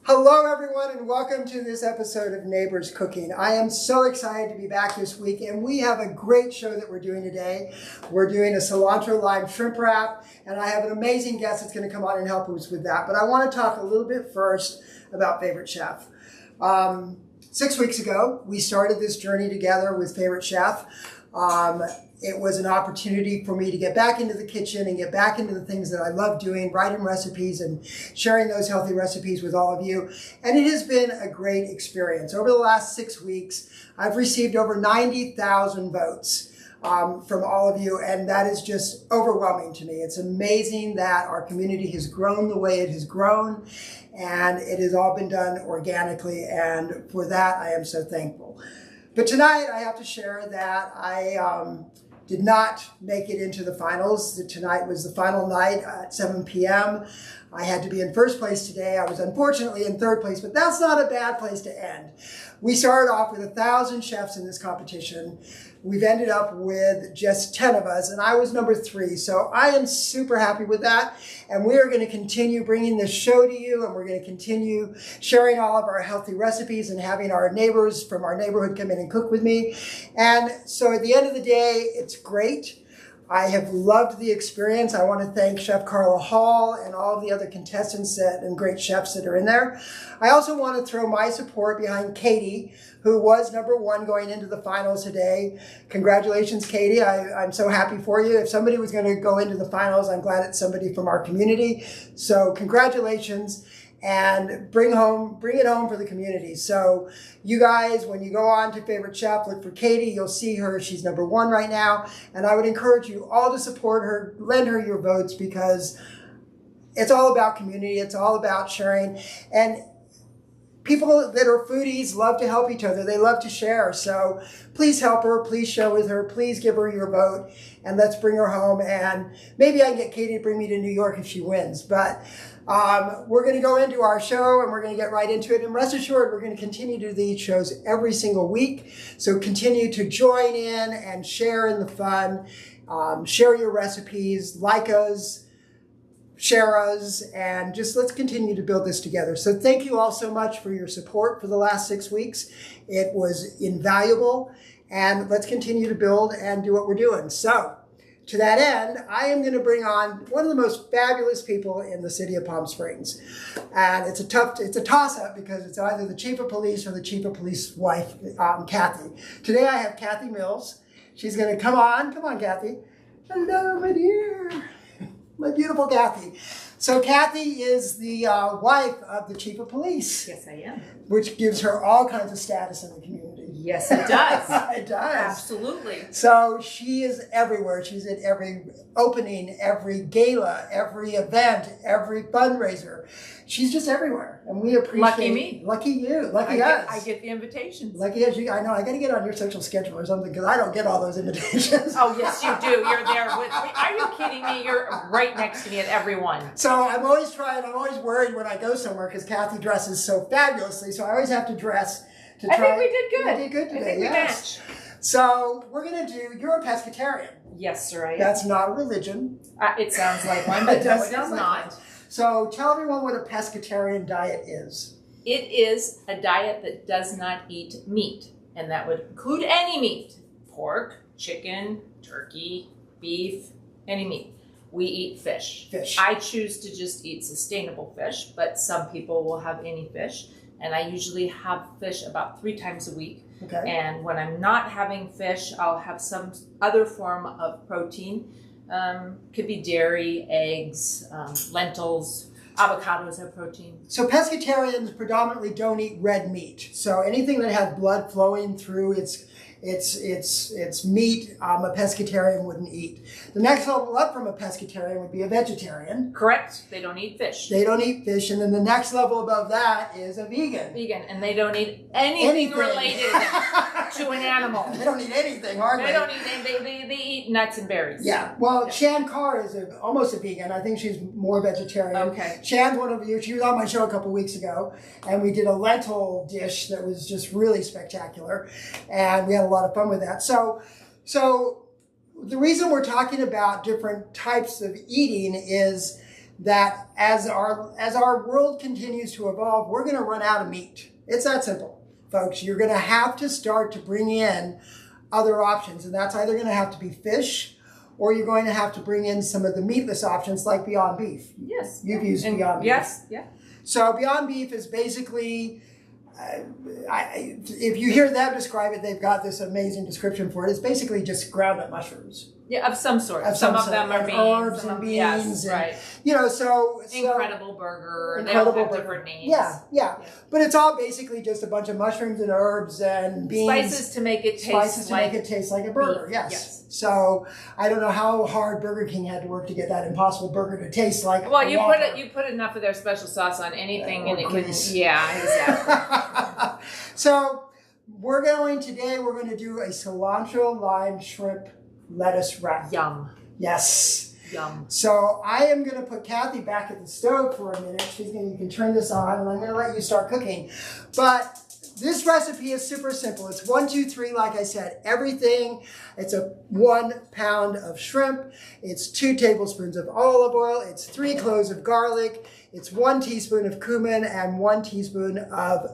Hello everyone and welcome to this episode of Neighbors Cooking. I am so excited to be back this week and we have a great show that we're doing today. We're doing a cilantro lime shrimp wrap and I have an amazing guest that's going to come on and help us with that. But I want to talk a little bit first about Favorite Chef. 6 weeks ago we started this journey together with Favorite Chef. It was an opportunity for me to get back into the kitchen and get back into the things that I love doing, writing recipes and sharing those healthy recipes with all of you. And it has been a great experience. Over the last 6 weeks, I've received over 90,000 votes from all of you, and that is just overwhelming to me. It's amazing that our community has grown the way it has grown, and it has all been done organically, and for that, I am so thankful. But tonight, I have to share that I did not make it into the finals. Tonight was the final night at 7 p.m. I had to be in first place today. I was unfortunately in third place, but that's not a bad place to end. We started off with 1,000 chefs in this competition. We've ended up with just 10 of us, and I was number 3. So I am super happy with that. And we are going to continue bringing this show to you, and we're going to continue sharing all of our healthy recipes and having our neighbors from our neighborhood come in and cook with me. And so at the end of the day, it's great. I have loved the experience. I want to thank Chef Carla Hall and all of the other contestants and great chefs that are in there. I also want to throw my support behind Katie, who was number 1 going into the finals today. Congratulations, Katie. I'm so happy for you. If somebody was going to go into the finals, I'm glad it's somebody from our community. So congratulations. And bring it home for the community. So you guys, when you go on to Favorite Chef, look for Katie. You'll see her. She's number 1 right now. And I would encourage you all to support her, lend her your votes, because it's all about community. It's all about sharing. And people that are foodies love to help each other. They love to share. So please help her. Please share with her. Please give her your vote. And let's bring her home. And maybe I can get Katie to bring me to New York if she wins. But we're going to go into our show and we're going to get right into it. And rest assured, we're going to continue to do these shows every single week. So continue to join in and share in the fun. Share your recipes, like us, share us, and just let's continue to build this together. So thank you all so much for your support for the last 6 weeks. It was invaluable. And let's continue to build and do what we're doing. So to that end, I am going to bring on one of the most fabulous people in the city of Palm Springs. And it's a toss-up because it's either the chief of police or the chief of police wife, Cathy. Today I have Cathy Mills. She's going to come on. Come on, Cathy. Hello, my dear. My beautiful Cathy. So Cathy is the wife of the chief of police. Yes, I am. Which gives her all kinds of status in the community. Yes, it does. It does. Absolutely. So she is everywhere. She's at every opening, every gala, every event, every fundraiser. She's just everywhere. And we appreciate Lucky me. Lucky you. Lucky us. I get the invitations. Lucky us. I know. I got to get on your social schedule or something because I don't get all those invitations. Oh, yes, you do. You're there with me. Are you kidding me? You're right next to me at every one. So I'm always worried when I go somewhere because Cathy dresses so fabulously. So I always have to dress to try. I think we did good. We did good today. I think we matched. So we're going to do, you're a pescatarian. Yes, sir, I am. That's not a religion. It sounds like one, but no, it is not. One. So tell everyone what a pescatarian diet is. It is a diet that does not eat meat, and that would include any meat. Pork, chicken, turkey, beef, any meat. We eat fish. Fish. I choose to just eat sustainable fish, but some people will have any fish. And I usually have fish about 3 times a week. Okay. And when I'm not having fish, I'll have some other form of protein. Could be dairy, eggs, lentils, avocados have protein. So pescatarians predominantly don't eat red meat. So anything that has blood flowing through its meat, a pescatarian wouldn't eat. The next level up from a pescatarian would be a vegetarian. Correct. They don't eat fish. They don't eat fish. And then the next level above that is a vegan. Vegan. And they don't eat anything related to an animal. They don't eat anything, hardly. They don't eat anything. They eat nuts and berries. Yeah. Well, Shan Carr is almost a vegan. I think she's more vegetarian. Okay. Shan's one of you. She was on my show a couple weeks ago, and we did a lentil dish that was just really spectacular, and we had a lot of fun with that. So the reason we're talking about different types of eating is that as our world continues to evolve, we're going to run out of meat. It's that simple, folks. You're going to have to start to bring in other options, and that's either going to have to be fish, or you're going to have to bring in some of the meatless options like Beyond Beef. Yes. You've used Beyond Beef. Yes, yeah. So Beyond Beef is basically, if you hear them describe it, they've got this amazing description for it. It's basically just ground up mushrooms. Yeah, of some sort. Some of them are beans. herbs and beans. Yes, and, right. You know, so Incredible burger. Incredible they all have burger. different names. Yeah. But it's all basically just a bunch of mushrooms and herbs and beans. Spices to make it taste like a burger, beef. yes. So I don't know how hard Burger King had to work to get that Impossible Burger to taste like Well, a you Whopper. put enough of their special sauce on anything and it grease. can, yeah, exactly. So we're going to do a cilantro, lime, shrimp, lettuce wrap. Yum. Yes. Yum. So I am going to put Cathy back at the stove for a minute. You can turn this on, and I'm going to let you start cooking. But this recipe is super simple. It's 1, 2, 3, like I said, everything. It's a 1 pound of shrimp. It's 2 tablespoons of olive oil. It's 3 cloves of garlic. It's 1 teaspoon of cumin and 1 teaspoon of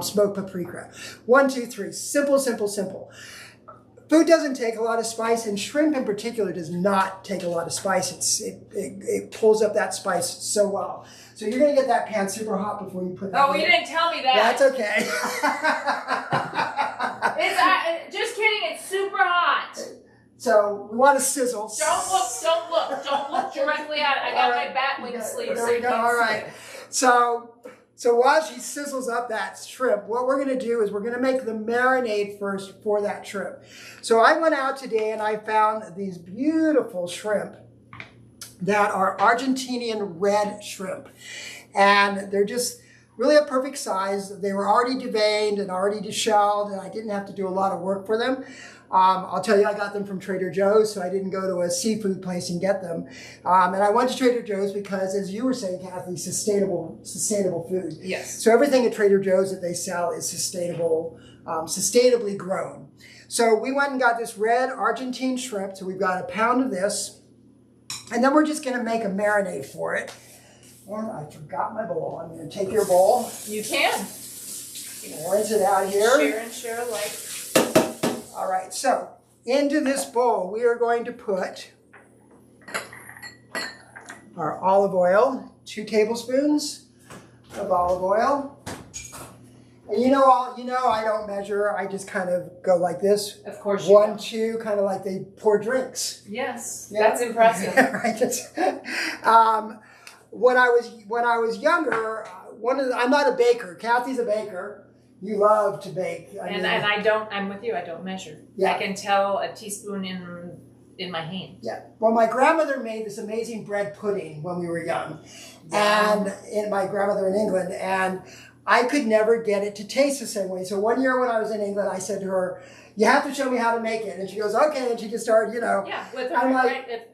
smoked paprika. 1, 2, 3. Simple, simple, simple. Food doesn't take a lot of spice, and shrimp in particular does not take a lot of spice. It pulls up that spice so well. So you're going to get that pan super hot before you put that in. Oh, you didn't tell me that. That's okay. It's just kidding. It's super hot. So we want to sizzle. Don't look directly at it. I got my bat wing sleeve. There we go. All right. So while she sizzles up that shrimp, what we're going to do is we're going to make the marinade first for that shrimp. So I went out today and I found these beautiful shrimp that are Argentinian red shrimp. And they're just really a perfect size. They were already deveined and already deshelled, and I didn't have to do a lot of work for them. I'll tell you, I got them from Trader Joe's, so I didn't go to a seafood place and get them. And I went to Trader Joe's because, as you were saying, Cathy, sustainable food. Yes. So everything at Trader Joe's that they sell is sustainable, sustainably grown. So we went and got this red Argentine shrimp. So we've got a pound of this. And then we're just going to make a marinade for it. And I forgot my bowl. I'm going to take your bowl. You can. Rinse it out here. Share and share alike. All right, so into this bowl, we are going to put our olive oil, 2 tablespoons of olive oil. And you know I don't measure. I just kind of go like this. Of course you 1, 2, kind of like they pour drinks. Yes, Yeah. that's impressive. Right. When I was younger, I'm not a baker. Cathy's a baker. You love to bake. I'm with you. I don't measure. Yeah. I can tell a teaspoon in my hand. Yeah. Well, my grandmother made this amazing bread pudding when we were young, and my grandmother in England, and I could never get it to taste the same way. So one year when I was in England, I said to her, "You have to show me how to make it." And she goes, "Okay." And she just started, Yeah, with her, I'm right.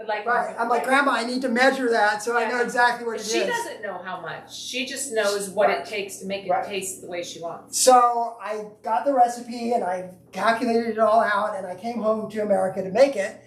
I'm like, "Grandma, I need to measure that so I know exactly what it is." She doesn't know how much. She just knows what it takes to make it taste the way she wants. So I got the recipe and I calculated it all out, and I came home to America to make it,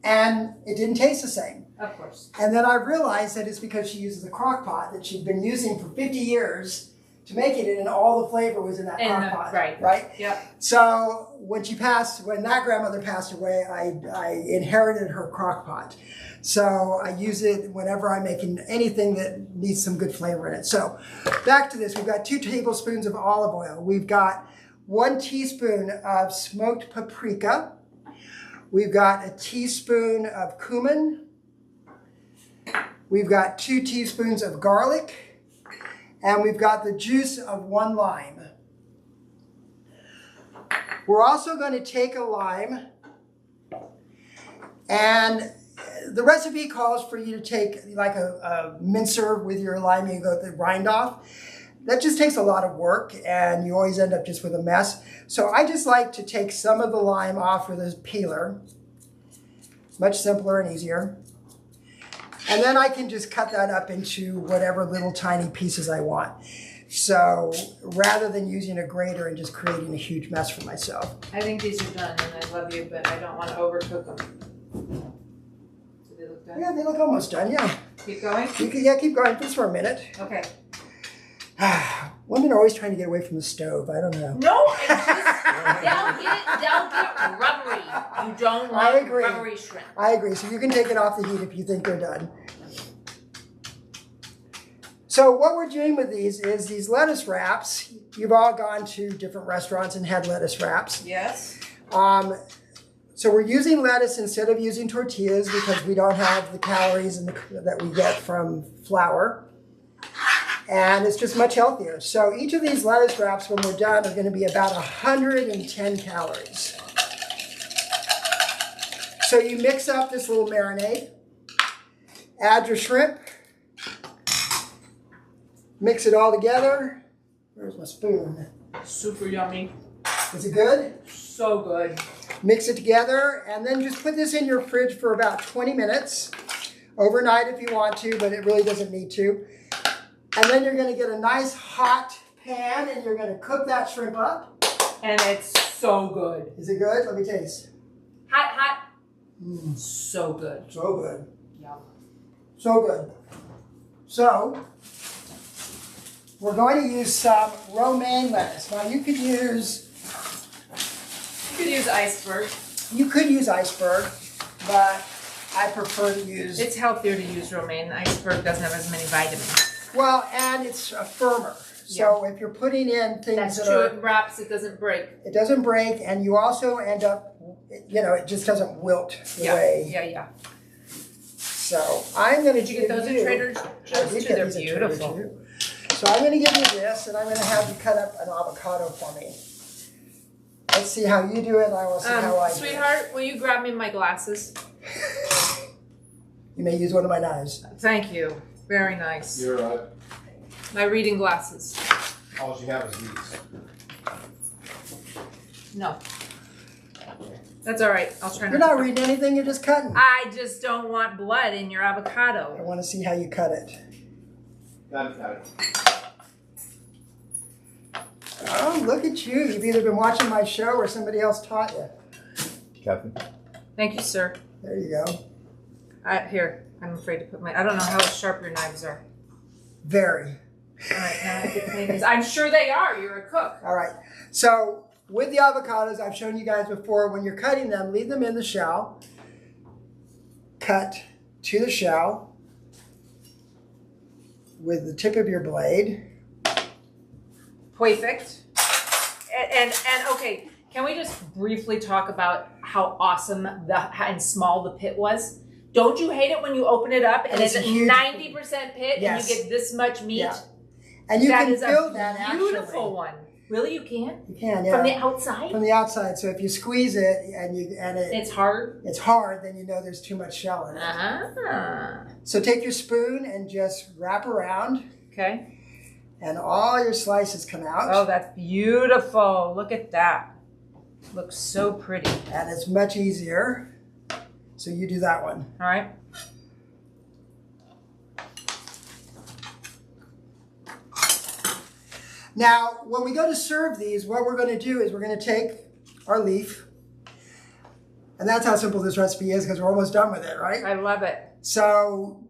and it didn't taste the same. Of course. And then I realized that it's because she uses a crock pot that she'd been using for 50 years to make it, and all the flavor was in that crock pot. Right? Yeah. So when that grandmother passed away, I inherited her crock pot. So I use it whenever I'm making anything that needs some good flavor in it. So back to this, we've got 2 tablespoons of olive oil. We've got 1 teaspoon of smoked paprika. We've got a teaspoon of cumin. We've got 2 teaspoons of garlic. And we've got the juice of 1 lime. We're also going to take a lime, and the recipe calls for you to take like a mincer with your lime. You go the rind off. That just takes a lot of work, and you always end up just with a mess. So I just like to take some of the lime off with a peeler. It's much simpler and easier. And then I can just cut that up into whatever little tiny pieces I want. So rather than using a grater and just creating a huge mess for myself. I think these are done, and I love you, but I don't want to overcook them. Do they look done? Yeah, they look almost done, yeah. Keep going? You can, yeah, keep going just for a minute. Okay. Women are always trying to get away from the stove. I don't know. No, they'll get rubbery. You don't like rubbery shrimp. I agree. So you can take it off the heat if you think they're done. So what we're doing with these is these lettuce wraps. You've all gone to different restaurants and had lettuce wraps. Yes. So we're using lettuce instead of using tortillas because we don't have the calories that we get from flour. And it's just much healthier. So each of these lettuce wraps, when we're done, are going to be about 110 calories. So you mix up this little marinade, add your shrimp, mix it all together. Where's my spoon? Super yummy. Is it good? So good. Mix it together, and then just put this in your fridge for about 20 minutes. Overnight if you want to, but it really doesn't need to. And then you're going to get a nice hot pan, and you're going to cook that shrimp up. And it's so good. Is it good? Let me taste. Hot. So good. So good. Yum. So good. So, we're going to use some romaine lettuce. Now you could use iceberg. You could use iceberg, but I prefer to use... It's healthier to use romaine. Iceberg doesn't have as many vitamins. Well, and it's firmer. So if you're putting in things that are... It wraps, it doesn't break. It doesn't break, and you also end up, it just doesn't wilt the way... Yeah. So I'm going to Did you get those at Trader Joe's too? They're beautiful. So I'm going to give you this, and I'm going to have you cut up an avocado for me. Let's see how you do it, and I will see how I do it. Sweetheart, will you grab me my glasses? You may use one of my knives. Thank you. Very nice. You're right. My reading glasses. All you have is these. No. That's all right. I'll try. You're not reading anything, you're just cutting. I just don't want blood in your avocado. I want to see how you cut it. Got it. Oh, look at you. You've either been watching my show or somebody else taught you. Cathy. Thank you, sir. There you go. Here, I'm afraid to put my... I don't know how sharp your knives are. Very. All right, now I get to clean these. I'm sure they are. You're a cook. All right. So with the avocados, I've shown you guys before, when you're cutting them, leave them in the shell. Cut to the shell with the tip of your blade. Perfect. And okay, can we just briefly talk about how awesome and small the pit was? Don't you hate it when you open it up and it's a 90% pit and you get this much meat? Yeah. And you can feel that actually. Beautiful one. Really, you can? You can, yeah. From the outside? From the outside. So if you squeeze it and it's hard. It's hard, then you know there's too much shell in it. So take your spoon and just wrap around. Okay. And all your slices come out. Oh, that's beautiful. Look at that. Looks so pretty. And it's much easier. So you do that one. All right. Now, when we go to serve these, what we're going to do is we're going to take our leaf. And that's how simple this recipe is because we're almost done with it, right? I love it. So,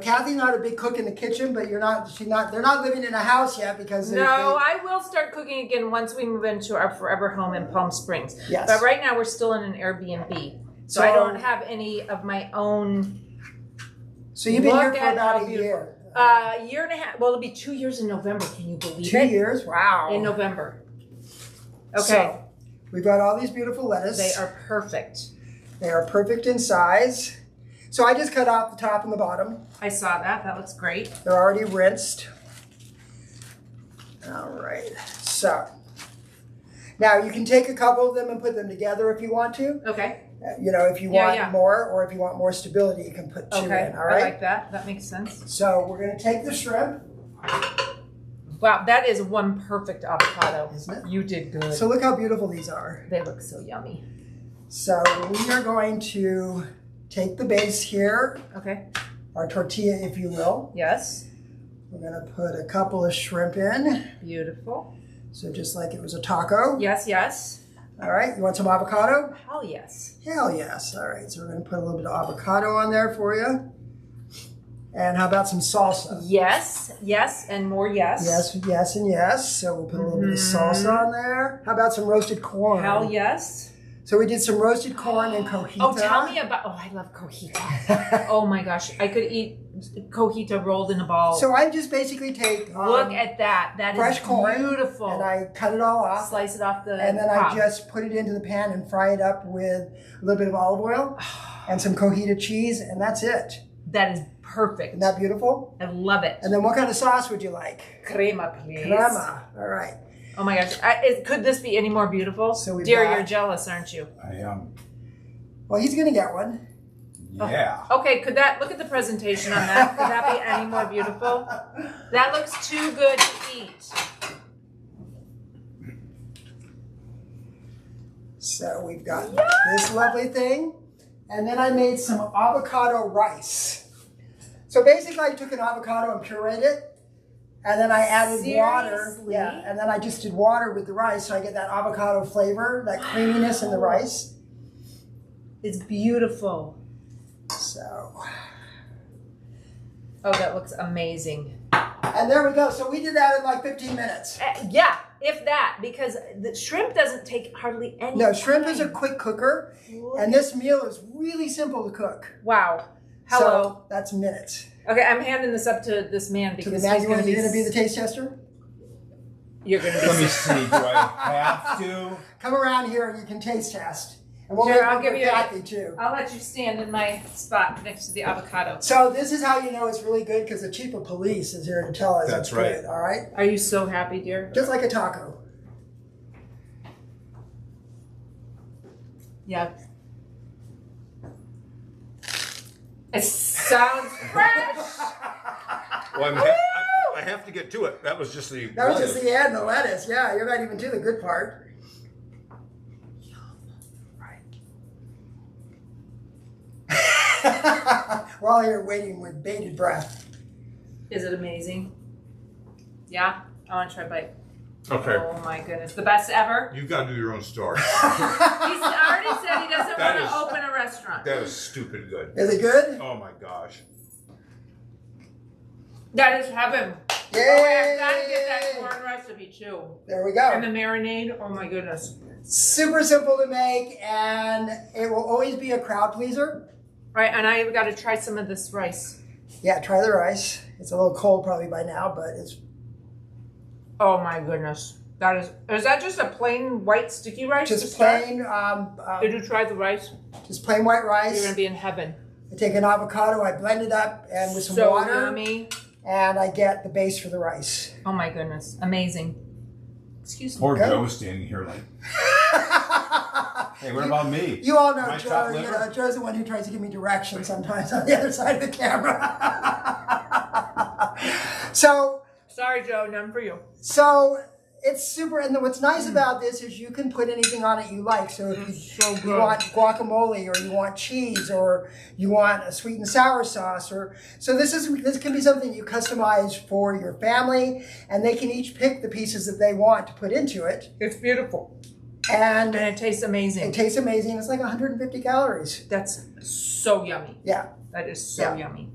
Cathy's not a big cook in the kitchen, but they're not living in a house yet because I will start cooking again once we move into our forever home in Palm Springs. Yes. But right now we're still in an Airbnb. So I don't have any of my own. So you've been here for about a year. A year and a half. Well, it'll be 2 years in November. Can you believe it? 2 years? Wow. In November. Okay. So, we've got all these beautiful lettuce. They are perfect. They are perfect in size. So I just cut off the top and the bottom. I saw that. That looks great. They're already rinsed. All right. So now you can take a couple of them and put them together if you want to. Okay. If you want more, or if you want more stability, you can put 2 in. All right. I like that. That makes sense. So we're going to take the shrimp. Wow, that is one perfect avocado. Isn't it? You did good. So look how beautiful these are. They look so yummy. So we are going to take the base here. Okay. Our tortilla, if you will. Yes. We're going to put a couple of shrimp in. Beautiful. So just like it was a taco. Yes, yes. All right. You want some avocado? Hell yes. Hell yes. All right. So we're going to put a little bit of avocado on there for you. And how about some salsa? Yes, yes, and more yes. Yes, yes, and yes. So we'll put a little bit of salsa on there. How about some roasted corn? Hell yes. So we did some roasted corn and cojita. Oh, tell me about, I love cojita. Oh my gosh, I could eat cojita rolled in a ball. So I just basically take Look at that. That fresh is corn, beautiful. and I cut it all off. Slice it off the And then top. I just put it into the pan and fry it up with a little bit of olive oil and some cojita cheese, and that's it. That is perfect. Isn't that beautiful? I love it. And then what kind of sauce would you like? Crema, please. Crema. All right. Oh my gosh. Could this be any more beautiful? So we've Dear, got- you're jealous, aren't you? I am. Well, he's going to get one. Yeah. Okay, look at the presentation on that. Could that be any more beautiful? That looks too good to eat. So we've got this lovely thing. And then I made some avocado rice. So basically I took an avocado and pureed it. And then I added water. Seriously? Yeah. And then I just did water with the rice so I get that avocado flavor, that creaminess in the rice. It's beautiful. So. Oh, that looks amazing. And there we go. So we did that in like 15 minutes. Yeah, if that, because the shrimp doesn't take hardly any No, shrimp is a time. quick cooker. And this meal is really simple to cook. Wow. Hello. So that's minutes. Okay, I'm handing this up to this man To because the man, he's going to be... you're going to be the taste tester? You're going to be... Let me see. Do I have to? Come around here and you can taste test. And we'll Sure, make I'll one give for you Cathy too. I'll let you stand in my spot next to the avocado. So this is how you know it's really good because the chief of police is here to tell us That's it's right. good, all right? Are you so happy, dear? Just like a taco. Yeah. It sounds fresh. Well, I have to get to it. That was just the. That was just the end, the lettuce. Yeah, you're not even to the good part. We're all here waiting with bated breath. Is it amazing? Yeah? I want to try a bite. Okay. Oh my goodness. The best ever? You've got to do your own story. He's already said he doesn't That want is- to open a restaurant. That is stupid good. Is it good? Oh my gosh. That is heaven. Yay! Oh, I've got to get that corn recipe too. There we And go. the marinade. Oh my goodness. Super simple to make, and it will always be a crowd pleaser. All right, and I've got to try some of this rice. Yeah, try the rice. It's a little cold probably by now, but it's Oh my goodness. That is that just a plain white sticky rice? to just start? plain, Did you try the rice? just plain white You're rice. going to be in heaven. I take an avocado, I blend it up, and with some So water, yummy. and I get the base for the rice. Oh my goodness. Amazing. Excuse me. Poor Good. Joe's standing here like, hey, what about me? You all know My Joe. chopped You liver? know, Joe's the one who tries to give me directions sometimes on the other side of the camera. so Sorry, Joe. None for you. it's super. And what's nice about this is you can put anything on it you like. So if So you good. want guacamole, or you want cheese, or you want a sweet and sour sauce, or so this can be something you customize for your family, and they can each pick the pieces that they want to put into it, It's beautiful. and And it tastes amazing. it tastes amazing. It's like 150 calories. That's so yummy. Yeah. That is so Yeah. yummy.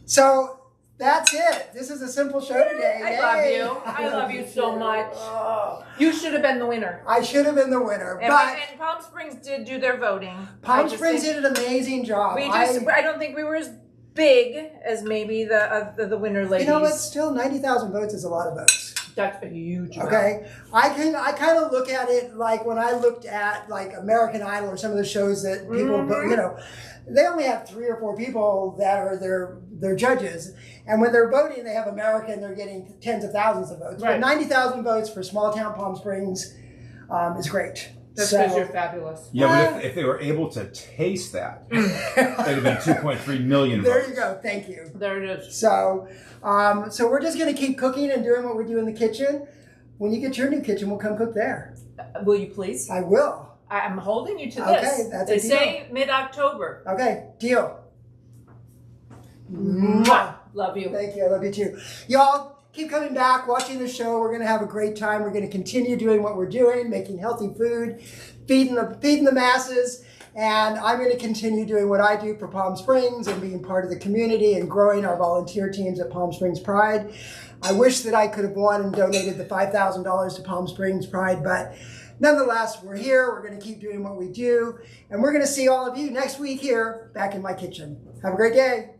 So that's it. This is a simple show today. I Yay. love you. I love you so much. Oh, You should have been the winner. I should have been the winner, And, but and Palm Springs did do their voting. Palm I just Springs think did an amazing job. I don't think we were as big as maybe the winner ladies. You know what? Still, 90,000 votes is a lot of votes. That's a huge amount. Okay, I kind of look at it like when I looked at like American Idol or some of the shows that people, Mhm. you know, they only have 3 or 4 people that are their judges, and when they're voting, they have America and they're getting tens of thousands of votes. Right. But 90,000 votes for small town Palm Springs is great. That's So- because you're fabulous. Yeah, but if they were able to taste that, it'd have been 2.3 million There votes. you go. Thank you. There it is. So, so we're just going to keep cooking and doing what we do in the kitchen. When you get your new kitchen, we'll come cook there. Will you please? I will. I'm holding you to Okay, this. that's a They deal. say mid-October. Okay, deal. Mwah. Love you. Thank you. I love you too. Y'all keep coming back, watching the show. We're going to have a great time. We're going to continue doing what we're doing, making healthy food, feeding the masses. And I'm going to continue doing what I do for Palm Springs and being part of the community and growing our volunteer teams at Palm Springs Pride. I wish that I could have won and donated the $5,000 to Palm Springs Pride, but nonetheless, we're here. We're going to keep doing what we do. And we're going to see all of you next week here back in my kitchen. Have a great day.